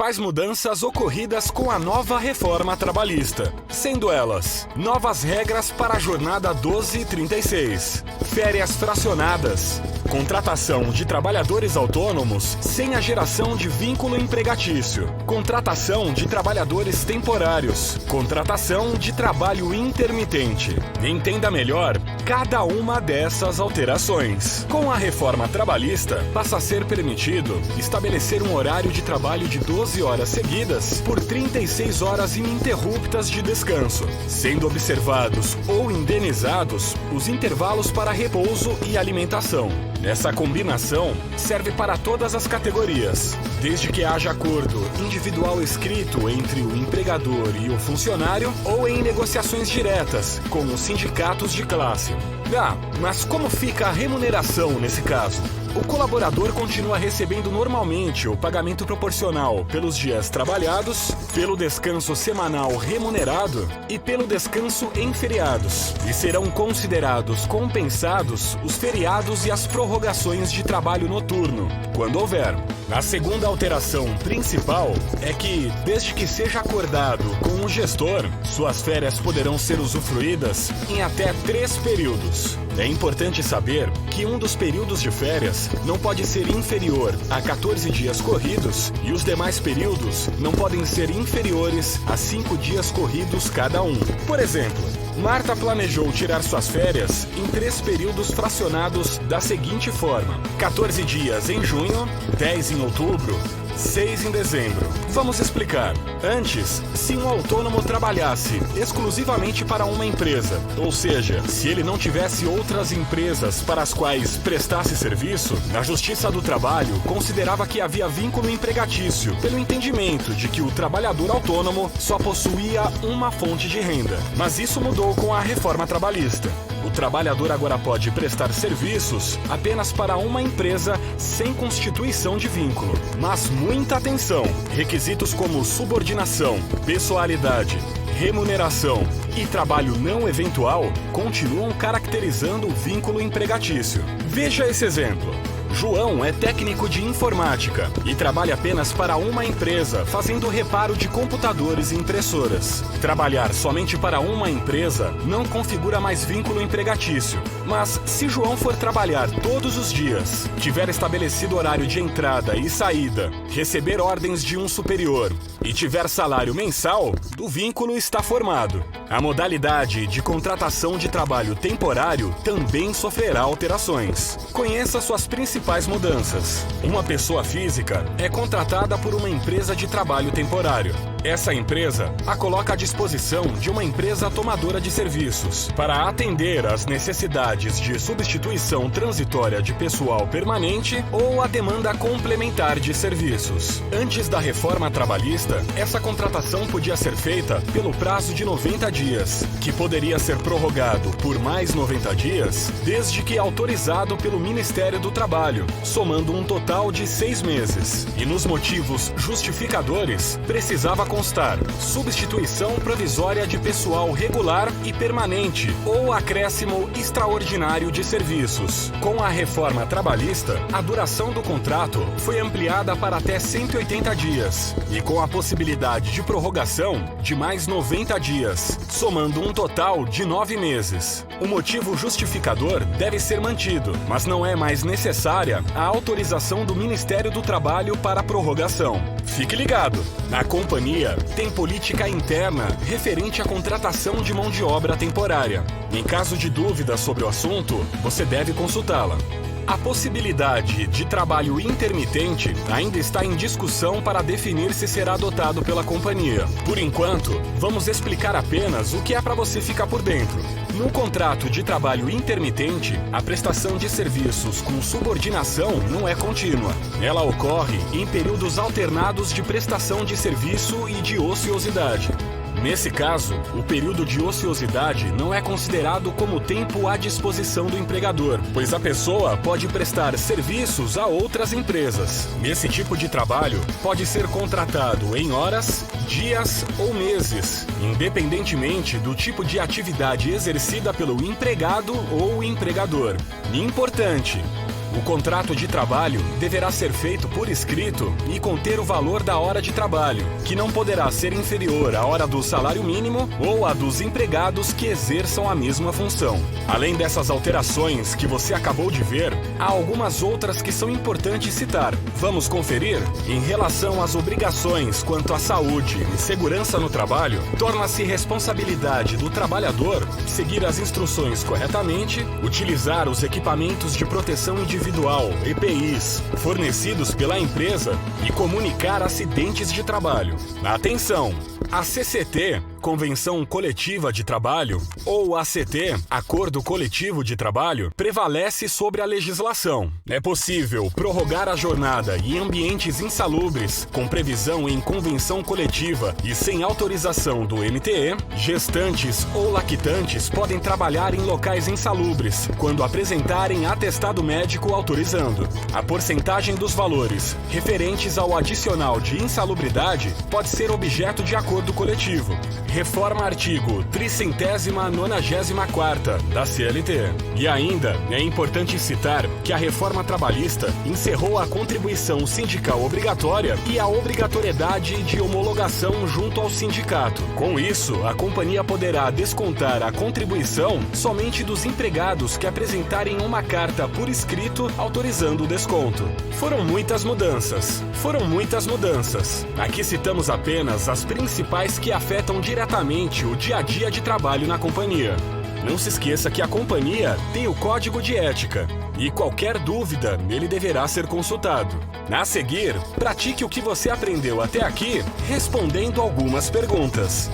principais mudanças ocorridas com a nova reforma trabalhista, sendo elas: novas regras para a jornada 12/36, férias fracionadas, contratação de trabalhadores autônomos sem a geração de vínculo empregatício, contratação de trabalhadores temporários, contratação de trabalho intermitente. Entenda melhor cada uma dessas alterações. Com a reforma trabalhista, passa a ser permitido estabelecer um horário de trabalho de 12 horas seguidas por 36 horas ininterruptas de descanso, sendo observados ou indenizados os intervalos para repouso e alimentação. Essa combinação serve para todas as categorias, desde que haja acordo individual escrito entre o empregador e o funcionário ou em negociações diretas com os sindicatos de classe. Mas como fica a remuneração nesse caso? O colaborador continua recebendo normalmente o pagamento proporcional pelos dias trabalhados, pelo descanso semanal remunerado e pelo descanso em feriados, e serão considerados compensados os feriados e as prorrogações de trabalho noturno, quando houver. A segunda alteração principal é que, desde que seja acordado com o gestor, suas férias poderão ser usufruídas em até 3 períodos. É importante saber que um dos períodos de férias não pode ser inferior a 14 dias corridos e os demais períodos não podem ser inferiores a 5 dias corridos cada um. Por exemplo, Marta planejou tirar suas férias em 3 períodos fracionados da seguinte forma: 14 dias em junho, 10 em outubro, 6 em dezembro. Vamos explicar. Antes, se um autônomo trabalhasse exclusivamente para uma empresa, ou seja, se ele não tivesse outras empresas para as quais prestasse serviço, a Justiça do Trabalho considerava que havia vínculo empregatício, pelo entendimento de que o trabalhador autônomo só possuía uma fonte de renda. Mas isso mudou com a reforma trabalhista. O trabalhador agora pode prestar serviços apenas para uma empresa sem constituição de vínculo. Mas muita atenção! Requisitos como subordinação, pessoalidade, remuneração e trabalho não eventual continuam caracterizando o vínculo empregatício. Veja esse exemplo. João é técnico de informática e trabalha apenas para uma empresa, fazendo reparo de computadores e impressoras. Trabalhar somente para uma empresa não configura mais vínculo empregatício. Mas se João for trabalhar todos os dias, tiver estabelecido horário de entrada e saída, receber ordens de um superior e tiver salário mensal, o vínculo está formado. A modalidade de contratação de trabalho temporário também sofrerá alterações. Conheça suas principais mudanças. Uma pessoa física é contratada por uma empresa de trabalho temporário. Essa empresa a coloca à disposição de uma empresa tomadora de serviços para atender às necessidades de substituição transitória de pessoal permanente ou a demanda complementar de serviços. Antes da reforma trabalhista, essa contratação podia ser feita pelo prazo de 90 dias, que poderia ser prorrogado por mais 90 dias, desde que autorizado pelo Ministério do Trabalho, somando um total de 6 meses. E nos motivos justificadores, precisava constar substituição provisória de pessoal regular e permanente ou acréscimo extraordinário de serviços. Com a reforma trabalhista, a duração do contrato foi ampliada para até 180 dias e com a possibilidade de prorrogação de mais 90 dias, somando um total de 9 meses. O motivo justificador deve ser mantido, mas não é mais necessária a autorização do Ministério do Trabalho para a prorrogação. Fique ligado! A companhia tem política interna referente à contratação de mão de obra temporária. Em caso de dúvida sobre o assunto, você deve consultá-la. A possibilidade de trabalho intermitente ainda está em discussão para definir se será adotado pela companhia. Por enquanto, vamos explicar apenas o que é para você ficar por dentro. No contrato de trabalho intermitente, a prestação de serviços com subordinação não é contínua. Ela ocorre em períodos alternados de prestação de serviço e de ociosidade. Nesse caso, o período de ociosidade não é considerado como tempo à disposição do empregador, pois a pessoa pode prestar serviços a outras empresas. Nesse tipo de trabalho, pode ser contratado em horas, dias ou meses, independentemente do tipo de atividade exercida pelo empregado ou empregador. Importante! O contrato de trabalho deverá ser feito por escrito e conter o valor da hora de trabalho, que não poderá ser inferior à hora do salário mínimo ou à dos empregados que exerçam a mesma função. Além dessas alterações que você acabou de ver, há algumas outras que são importantes citar. Vamos conferir? Em relação às obrigações quanto à saúde e segurança no trabalho, torna-se responsabilidade do trabalhador seguir as instruções corretamente, utilizar os equipamentos de proteção individual, EPIs, fornecidos pela empresa e comunicar acidentes de trabalho. Atenção! A CCT, Convenção Coletiva de Trabalho, ou ACT, Acordo Coletivo de Trabalho, prevalece sobre a legislação. É possível prorrogar a jornada em ambientes insalubres, com previsão em convenção coletiva e sem autorização do MTE. Gestantes ou lactantes podem trabalhar em locais insalubres, quando apresentarem atestado médico autorizando. A porcentagem dos valores referentes ao adicional de insalubridade pode ser objeto de acordo coletivo. Reforma artigo 394º da CLT. E ainda é importante citar que a reforma trabalhista encerrou a contribuição sindical obrigatória e a obrigatoriedade de homologação junto ao sindicato. Com isso, a companhia poderá descontar a contribuição somente dos empregados que apresentarem uma carta por escrito autorizando o desconto. Foram muitas mudanças. Aqui citamos apenas as principais que afetam diretamente o dia a dia de trabalho na companhia. Não se esqueça que a companhia tem o código de ética e qualquer dúvida nele deverá ser consultado. A seguir, pratique o que você aprendeu até aqui respondendo algumas perguntas.